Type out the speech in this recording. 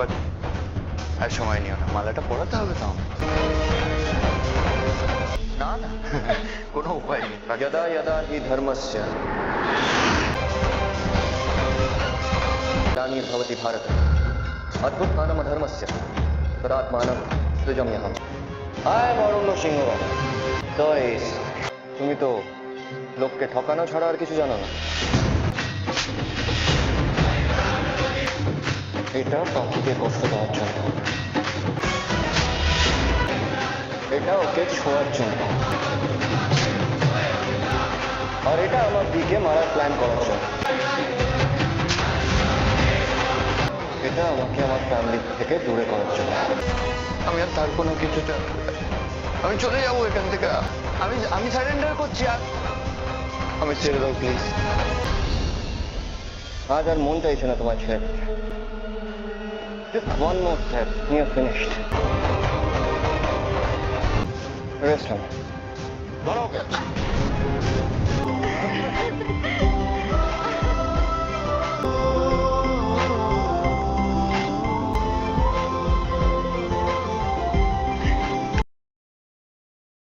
But আর সময় নিও না, মালাটা পড়াতে হবে তো আমার। না না কোনো উপায় নেই। यदा यदा हि धर्मस्य ग्लानिर्भवति भारत अद्भुत्थानम् अधर्मस्य तदात्मानं सृजाम्यहम्। हाय অরণ্য সিংহ। গাইস, তুমি তো লোককে ঠকানো ছাড়া আর কিছু জানো না। এটা পাখিকে কষ্ট দেওয়ার জন্য, এটা ওকে ছোঁয়ার জন্য, আর এটা আমার দিকে মারার প্ল্যান করার জন্য। এটা আমাকে আমার ফ্যামিলি থেকে দূরে করার জন্য। আমি আর তার কোনো কিছুটা, আমি চলে যাবো এখান থেকে। আমি আমি সারেন্ডার করছি। আর আমি ছেড়ে দাও প্লিজ। আজ আর মন চাইছে না তোমার ছেড়ে। Just one more step, you're finished. Rest on. ধরো ওকে।